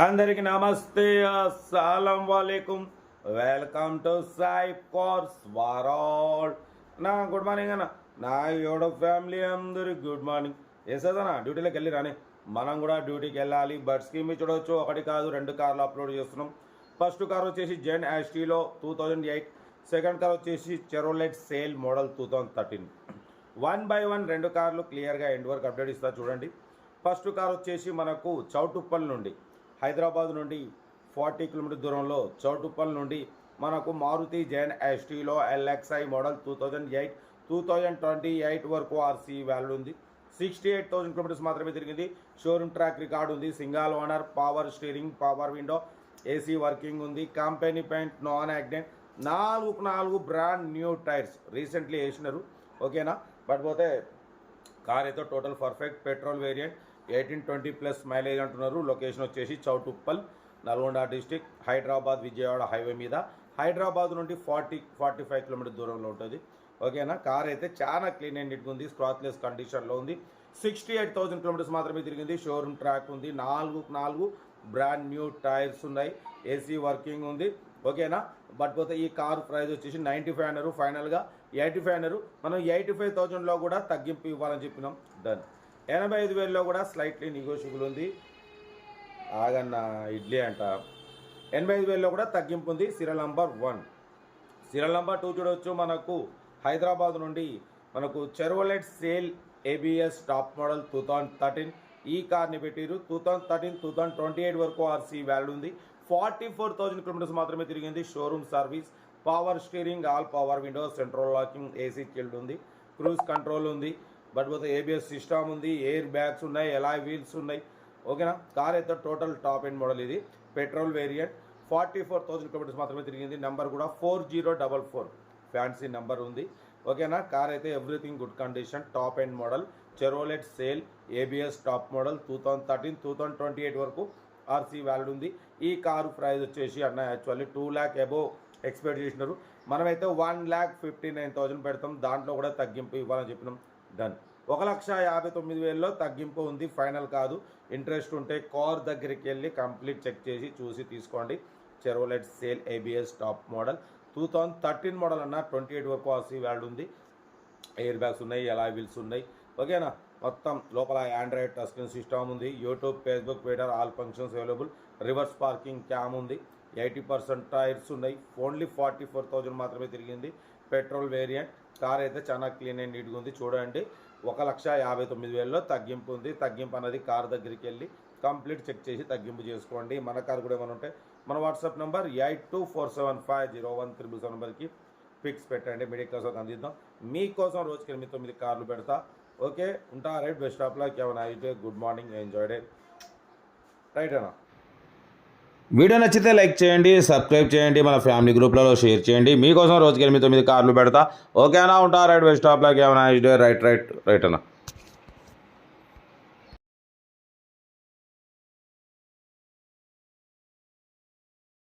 అందరికి నమస్తే, అస్సలం వాలేకుమ్. Welcome to Sai cars world. నా గుడ్ మార్నింగ్ అన్న. నా యోడ ఫ్యామిలీ అందరికి గుడ్ మార్నింగ్. వేసేదన్నా డ్యూటీలోకి వెళ్ళి రాని. మనం కూడా డ్యూటీకి వెళ్ళాలి. బట్ స్కీమ్ చూడవచ్చు, ఒకటి కాదు 2 కార్లు అప్లోడ్ చేస్తున్నాం. ఫస్ట్ కార్ వచ్చేసి జెన్ యాస్టీలో 2008. సెకండ్ కార్ వచ్చేసి చెరోలెట్ సేల్ మోడల్ 2013. 1 by 1 2 కార్లు క్లియర్గా ఎండ్ వరకు అప్డేట్ ఇస్తా చూడండి. ఫస్ట్ కార్ వచ్చేసి మనకు చౌటుప్పల్ నుండి, హైదరాబాద్ నుండి 40 కిలోమీటర్ దూరంలో చౌటుప్పల్ నుండి మనకు మారుతి జెన్ ఎస్టీలో ఎల్ఎక్స్ఐ మోడల్ 2008, 2028 వరకు ఆర్సీ వాల్యూ ఉంది. 68,000 కిలోమీటర్స్ మాత్రమే తిరిగింది. షోరూమ్ ట్రాక్ రికార్డు ఉంది. Single owner, power steering, power window, AC working ఉంది. Company paint, non accident, 4 brand new tyres recently వేసినారు. ఓకేనా. బట్ పోతే కార్ అయితే total perfect. Petrol variant, 18-20+ mileage అంటున్నారు. లొకేషన్ వచ్చేసి చౌటుప్పల్, నల్గొండ డిస్టిక్, హైదరాబాద్ విజయవాడ హైవే మీద. హైదరాబాద్ నుండి 40-45 కిలోమీటర్ దూరంలో ఉంటుంది. ఓకేనా. కార్ అయితే చాలా క్లీన్ అండ్ నీట్గా ఉంది. స్క్రాచ్లెస్ కండిషన్లో ఉంది. 68,000 కిలోమీటర్స్ మాత్రమే తిరిగింది. షోరూమ్ ట్రాక్ ఉంది. 4 బ్రాండ్ న్యూ టైర్స్ ఉన్నాయి. ఏసీ వర్కింగ్ ఉంది. ఓకేనా. బట్ పోతే ఈ కార్ ప్రైస్ వచ్చేసి 95 అన్నారు. ఫైనల్గా 85 అన్నారు. మనం 85,000లో కూడా తగ్గింపు ఇవ్వాలని చెప్పినాం. డన్. 85,000లో కూడా స్లైట్లీ నెగోషియబుల్ ఉంది. ఆగన్న ఇడ్లీ అంట. 85,000లో కూడా తగ్గింపు ఉంది. Serial number 1. సీరియల్ నెంబర్ 2 చూడవచ్చు. మనకు హైదరాబాద్ నుండి మనకు చెరోలెట్ సేల్ ఏబిఎస్ టాప్ మోడల్ 2013. ఈ కార్ని పెట్టారు. 2013-2028 వరకు ఆర్సీ వాల్యూ ఉంది. 44,000 కిలోమీటర్స్ మాత్రమే తిరిగింది. Showroom service, power steering, all power Windows, central locking, AC chilled ఉంది. క్రూజ్ కంట్రోల్ ఉంది. బట్ పోతే ఏబిఎస్ సిస్టమ్ ఉంది. ఎయిర్ బ్యాగ్స్ ఉన్నాయి. ఎలాయ్ వీల్స్ ఉన్నాయి. ఓకేనా. కార్ అయితే టోటల్ టాప్ ఎండ్ మోడల్. ఇది పెట్రోల్ వేరియంట్. 44,000 కిలోమీటర్స్ మాత్రమే తిరిగింది. నెంబర్ కూడా 4044 ఫ్యాన్సీ నెంబర్ ఉంది. ఓకేనా. కార్ అయితే everything good condition. Top end model Chevrolet Sail ABS top model 2013-2028 వరకు ఆర్సీ వాల్యూ ఉంది. ఈ కారు ప్రైస్ వచ్చేసి అన్న యాక్చువల్లీ 2 lakh అబోవ్ ఎక్స్పెక్ట్ చేసినారు. మనమైతే 1,59,000 పెడతాం. దాంట్లో కూడా తగ్గింపు ఇవ్వాలని చెప్పినాం. డన్. 1,59,000లో తగ్గింపు ఉంది. ఫైనల్ కాదు. ఇంట్రెస్ట్ ఉంటే కార్ దగ్గరికి వెళ్ళి కంప్లీట్ చెక్ చేసి చూసి తీసుకోండి. Chevrolet Sail ABS top model 2013 model అన్న 28 వరకు ఆర్సీ వాల్యూ ఉంది. ఎయిర్ బ్యాగ్స్ ఉన్నాయి. ఎలాయ్ వీల్స్ ఉన్నాయి. ఓకేనా. మొత్తం లోపల ఆండ్రాయిడ్ టచ్ స్క్రీన్ సిస్టమ్ ఉంది. YouTube, Facebook, Twitter all functions available. Reverse parking cam ఉంది. 80% టైర్స్ ఉన్నాయి. ఓన్లీ 44,000 మాత్రమే తిరిగింది. Petrol variant. కార్ అయితే చాలా క్లీన్ అండ్ నీట్గా ఉంది. చూడండి. 1,59,000లో తగ్గింపు ఉంది. తగ్గింపు అనేది కార్ దగ్గరికి వెళ్ళి కంప్లీట్ చెక్ చేసి తగ్గింపు చేసుకోండి. మన కార్ కూడా ఏమైనా ఉంటే మన వాట్సాప్ నెంబర్ 8247501377 నెంబర్కి పిక్స్ పెట్టండి. మిడిల్ క్లాస్ అందిద్దాం. మీకోసం రోజుకి 8-9 కార్లు పెడతా. ఓకే. ఉంటా. Right. Best of luck. Have a nice day. Good morning. Enjoy day. Right అన్న. వీడియో నచ్చితే లైక్ చేయండి, సబ్స్క్రైబ్ చేయండి, మన ఫ్యామిలీ గ్రూప్లలో షేర్ చేయండి. మీకోసం రోజుకి 8-9 కార్లు పెడతా. ఓకేనా. ఉంటా. Right. Best of luck. Have a nice day. Right అన్న.